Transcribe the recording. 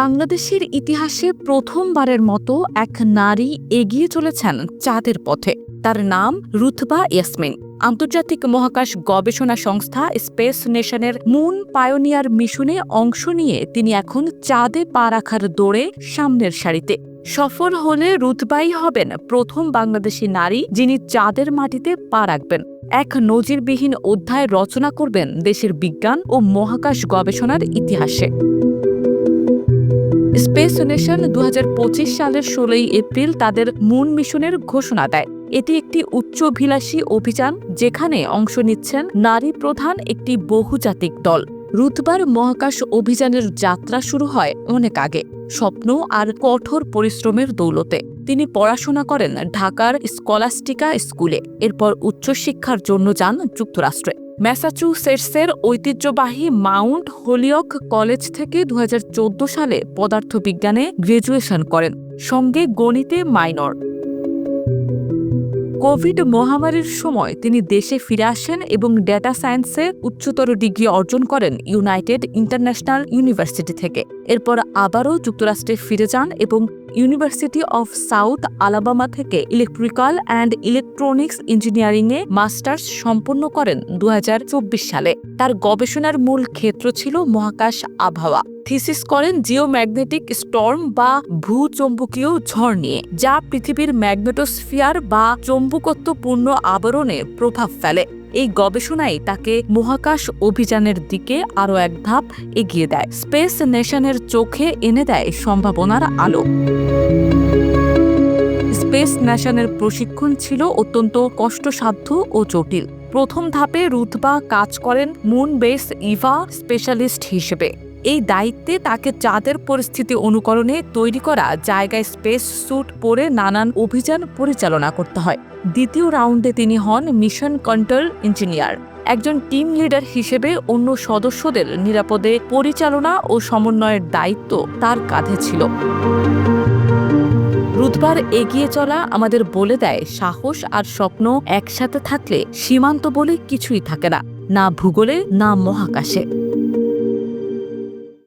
বাংলাদেশের ইতিহাসে প্রথমবারের মতো এক নারী এগিয়ে চলেছেন চাঁদের পথে। তার নাম রুতবা ইয়াসমিন। আন্তর্জাতিক মহাকাশ গবেষণা সংস্থা স্পেস নেশনের মুন পায়োনিয়ার মিশনে অংশ নিয়ে তিনি এখন চাঁদে পা রাখার দৌড়ে সামনের সারিতে। সফল হলে রুতবাই হবেন প্রথম বাংলাদেশি নারী যিনি চাঁদের মাটিতে পা রাখবেন। এক নজিরবিহীন অধ্যায় রচনা করবেন দেশের বিজ্ঞান ও মহাকাশ গবেষণার ইতিহাসে। স্পেস নেশন 2025 সালের 16 এপ্রিল তাদের মুন মিশনের ঘোষণা দেয়। এটি একটি উচ্চাভিলাষী অভিযান যেখানে অংশ নিচ্ছেন নারী প্রধান একটি বহুজাতিক দল। রুতবার মহাকাশ অভিযানের যাত্রা শুরু হয় অনেক আগে, স্বপ্ন আর কঠোর পরিশ্রমের দৌলতে। তিনি পড়াশোনা করেন ঢাকার স্কলাস্টিকা স্কুলে, এরপর উচ্চশিক্ষার জন্য যান যুক্তরাষ্ট্রে। ম্যাসাচুসেটসের ঐতিহ্যবাহী মাউন্ট হোলিওক কলেজ থেকে 2014 সালে পদার্থবিজ্ঞানে গ্র্যাজুয়েশন করেন, সঙ্গে গণিতে মাইনর। কোভিড মহামারীর সময় তিনি দেশে ফিরে আসেন এবং ডেটা সায়েন্সে উচ্চতর ডিগ্রি অর্জন করেন ইউনাইটেড ইন্টারন্যাশনাল ইউনিভার্সিটি থেকে। এরপর আবারও যুক্তরাষ্ট্রে ফিরে যান এবং ইউনিভার্সিটি অফ সাউথ আলাবামা থেকে ইলেকট্রিক্যাল অ্যান্ড ইলেকট্রনিক্স ইঞ্জিনিয়ারিংয়ে মাস্টার্স সম্পন্ন করেন 2024 সালে। তার গবেষণার মূল ক্ষেত্র ছিল মহাকাশ আবহাওয়া। থিসিস করেন জিওম্যাগনেটিক স্টর্ম বা ভূচৌম্বকীয় ঝড় নিয়ে, যা পৃথিবীর ম্যাগনেটোস্ফিয়ার বা চৌম্বকত্বপূর্ণ আবরণে প্রভাব ফেলে। এই গবেষণাই তাকে মহাকাশ অভিযানের দিকে আরও এক ধাপ এগিয়ে দেয়, স্পেস নেশনের চোখে এনে দেয় সম্ভাবনার আলো। স্পেস নেশনের প্রশিক্ষণ ছিল অত্যন্ত কষ্টসাধ্য ও জটিল। প্রথম ধাপে রুতবা কাজ করেন মুন বেস ইভা স্পেশালিস্ট হিসেবে। এই দায়িত্বে তাকে চাঁদের পরিস্থিতি অনুকরণে তৈরি করা জায়গায় স্পেস স্যুট পরে নানান অভিযান পরিচালনা করতে হয়। দ্বিতীয় রাউন্ডে তিনি হন মিশন কন্ট্রোল ইঞ্জিনিয়ার। একজন টিম লিডার হিসেবে অন্য সদস্যদের নিরাপদে পরিচালনা ও সমন্বয়ের দায়িত্ব তার কাঁধে ছিল। রুতবার এগিয়ে চলা আমাদের বলে দেয়, সাহস আর স্বপ্ন একসাথে থাকলে সীমান্ত বলে কিছুই থাকে না, না ভূগোলে না মহাকাশে।